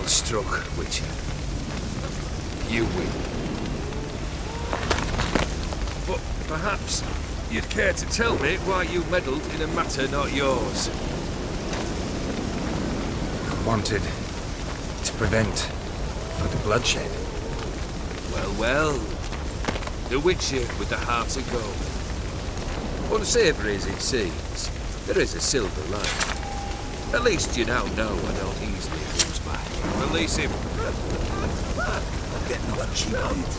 Well struck, Witcher. You win. But perhaps you'd care to tell me why you meddled in a matter not yours. Wanted to prevent further bloodshed. Well. The Witcher with the heart of gold. Unsavoury as it seems, there is a silver lining. At least you now know I don't easily lose back. Release him. I'm getting off a cheap hit.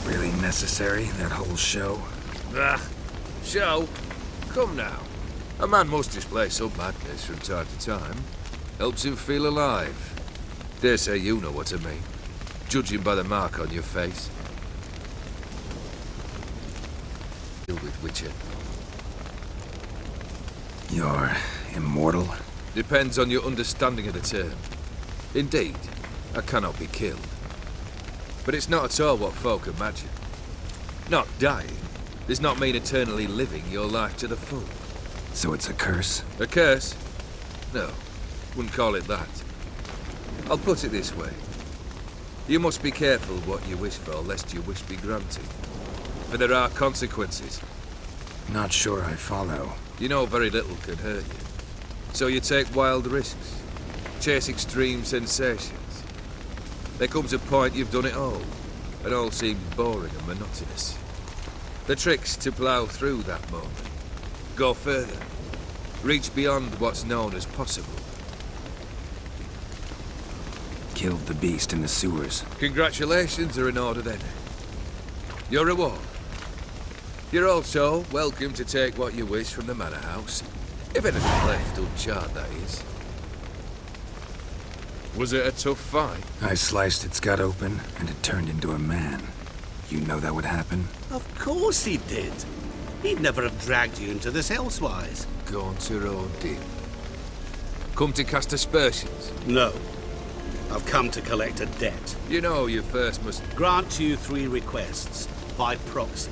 Really necessary, that whole show? Show? Come now. A man must display some madness from time to time. Helps him feel alive. Dare say you know what I mean. Judging by the mark on your face. Deal with Witcher. You're immortal? Depends on your understanding of the term. Indeed, I cannot be killed. But it's not at all what folk imagine. Not dying does not mean eternally living your life to the full. So it's a curse? A curse? No, wouldn't call it that. I'll put it this way. You must be careful what you wish for, lest your wish be granted. For there are consequences. Not sure I follow. You know very little can hurt you. So you take wild risks. Chase extreme sensations. There comes a point you've done it all, and all seems boring and monotonous. The trick's to plough through that moment. Go further. Reach beyond what's known as possible. Killed the beast in the sewers. Congratulations are in order then. Your reward. You're also welcome to take what you wish from the manor house. If anything left uncharred, that is. Was it a tough fight? I sliced its gut open, and it turned into a man. You know that would happen? Of course he did. He'd never have dragged you into this elsewise. Gaunter Odin. Come to cast aspersions? No. I've come to collect a debt. You know you first must... Grant you 3 requests, by proxy.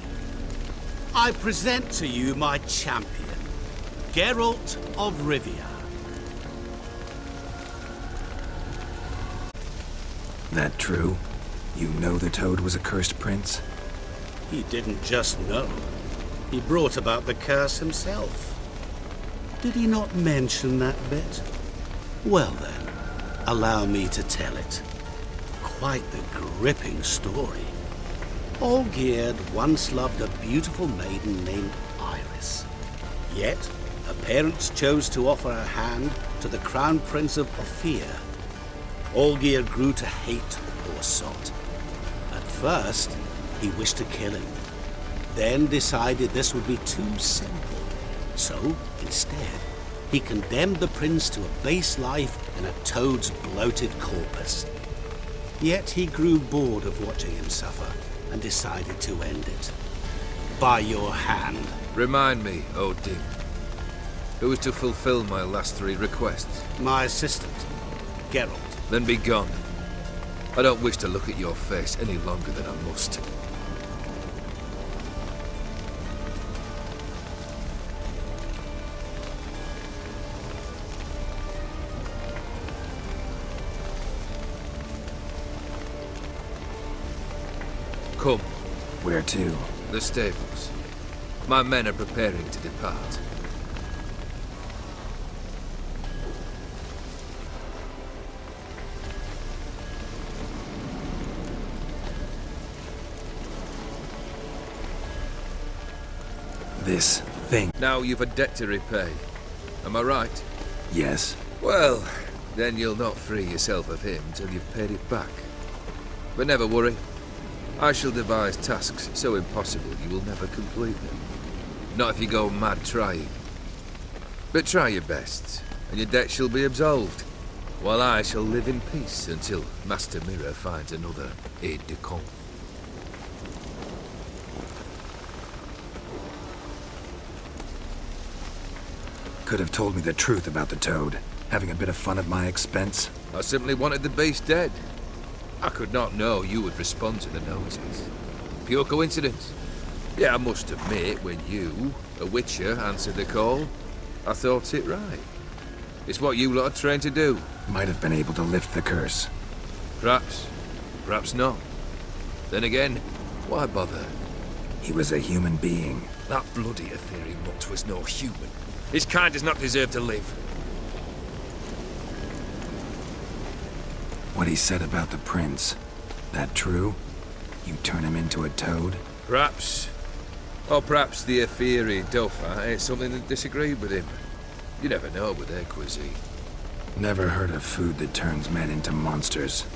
I present to you my champion, Geralt of Rivia. That true? You know the Toad was a cursed prince? He didn't just know. He brought about the curse himself. Did he not mention that bit? Well then, allow me to tell it. Quite the gripping story. Olgierd once loved a beautiful maiden named Iris. Yet, her parents chose to offer her hand to the Crown Prince of Ophir. Olgierd grew to hate the poor sot. At first, he wished to kill him, then decided this would be too simple. So, instead, he condemned the prince to a base life in a toad's bloated corpus. Yet he grew bored of watching him suffer and decided to end it. By your hand. Remind me, Odin. Who is to fulfill my last 3 requests? My assistant, Geralt. Then be gone. I don't wish to look at your face any longer than I must. Come. Where to? The stables. My men are preparing to depart. This thing. Now you've a debt to repay. Am I right? Yes. Well, then you'll not free yourself of him till you've paid it back. But never worry. I shall devise tasks so impossible you will never complete them. Not if you go mad trying. But try your best, and your debt shall be absolved, while I shall live in peace until Master Mirror finds another aide-de-camp. Could have told me the truth about the toad, having a bit of fun at my expense. I simply wanted the beast dead. I could not know you would respond to the notice. Pure coincidence. Yeah, I must admit, when you, a witcher, answered the call, I thought it right. It's what you lot are trained to do. Might have been able to lift the curse. Perhaps. Perhaps not. Then again, why bother? He was a human being. That bloody Ethereal mutt was no human. His kind does not deserve to live. What he said about the prince, that true? You turn him into a toad? Perhaps. Or perhaps the Ethereal Dauphin ate something that disagreed with him. You never know with their cuisine. Never heard of food that turns men into monsters.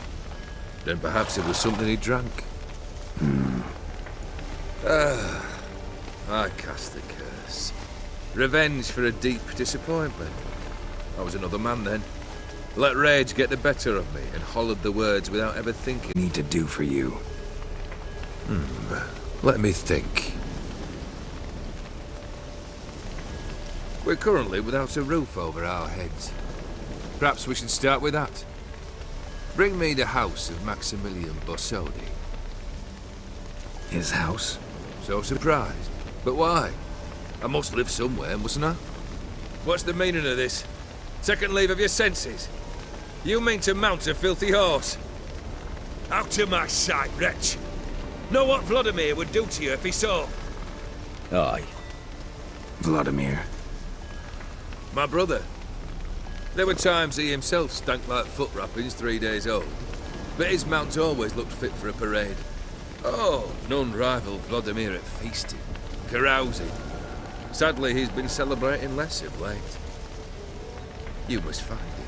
Then perhaps it was something he drank. I cast the curse. Revenge for a deep disappointment. I was another man then. Let rage get the better of me and hollered the words without ever thinking. Need to do for you. Let me think. We're currently without a roof over our heads. Perhaps we should start with that. Bring me the house of Maximilian Bossodi. His house? So surprised. But why? I must live somewhere, mustn't I? What's the meaning of this? Second leave of your senses? You mean to mount a filthy horse? Out of my sight, wretch! Know what Vladimir would do to you if he saw? Aye. Vladimir. My brother. There were times he himself stank like foot wrappings 3 days old, but his mount always looked fit for a parade. Oh, none rival Vladimir at feasting, carousing. Sadly, he's been celebrating less of late. You must find him,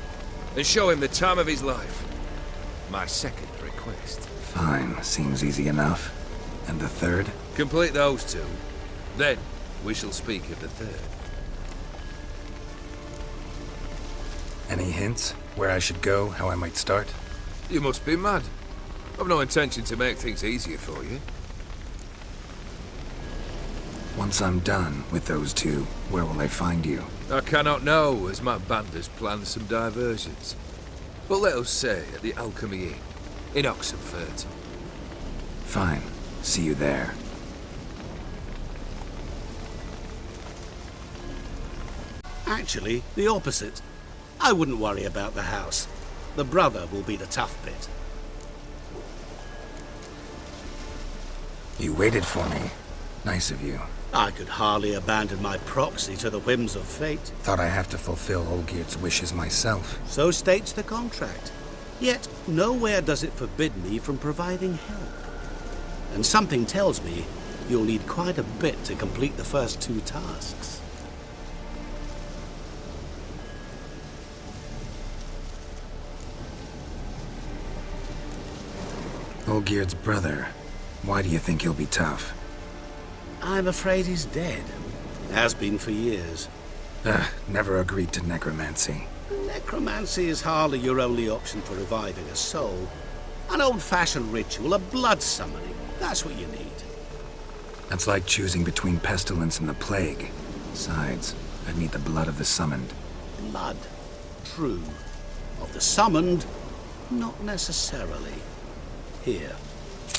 and show him the time of his life. My second request. Fine, seems easy enough. And the third? Complete those two. Then, we shall speak of the third. Any hints? Where I should go, how I might start? You must be mad. I've no intention to make things easier for you. Once I'm done with those two, where will I find you? I cannot know, as my band has planned some diversions. But let us say at the Alchemy Inn, in Oxenfurt. Fine. See you there. Actually, the opposite. I wouldn't worry about the house. The brother will be the tough bit. You waited for me. Nice of you. I could hardly abandon my proxy to the whims of fate. Thought I have to fulfill Olgierd's wishes myself. So states the contract. Yet, nowhere does it forbid me from providing help. And something tells me you'll need quite a bit to complete the first two tasks. Olgierd's brother. Why do you think he'll be tough? I'm afraid he's dead. Has been for years. Never agreed to necromancy. Necromancy is hardly your only option for reviving a soul. An old-fashioned ritual, a blood summoning. That's what you need. That's like choosing between pestilence and the plague. Besides, I'd need the blood of the summoned. Blood. True. Of the summoned, not necessarily. Here.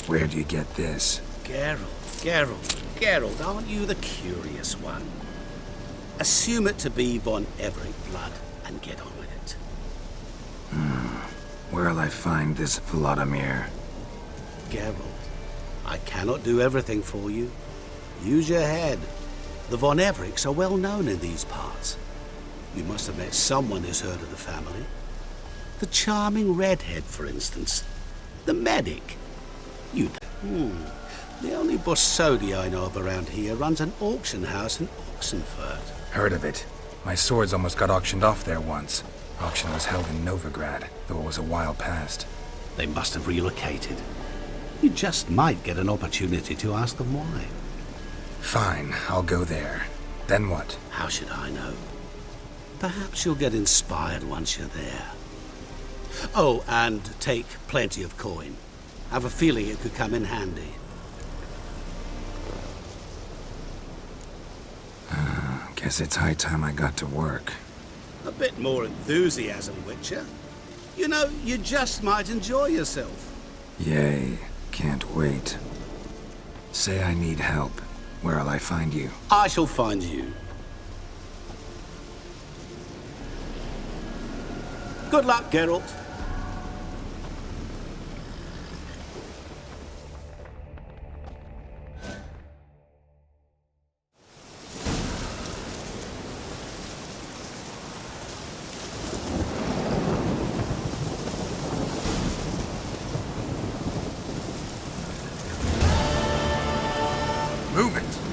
Where'd you get this? Geralt, aren't you the curious one? Assume it to be von Everett blood and get on with it. Where'll I find this Vladimir? Geralt, I cannot do everything for you. Use your head. The von Evericks are well known in these parts. You must have met someone who's heard of the family. The charming redhead, for instance. The medic. The only Bossodi I know of around here runs an auction house in Oxenfurt. Heard of it. My swords almost got auctioned off there once. Auction was held in Novigrad, though it was a while past. They must have relocated. You just might get an opportunity to ask them why. Fine, I'll go there. Then what? How should I know? Perhaps you'll get inspired once you're there. Oh, and take plenty of coin. Have a feeling it could come in handy. Guess it's high time I got to work. A bit more enthusiasm, Witcher. You know, you just might enjoy yourself. Yay. Can't wait. Say I need help. Where'll I find you? I shall find you. Good luck, Geralt. Move it!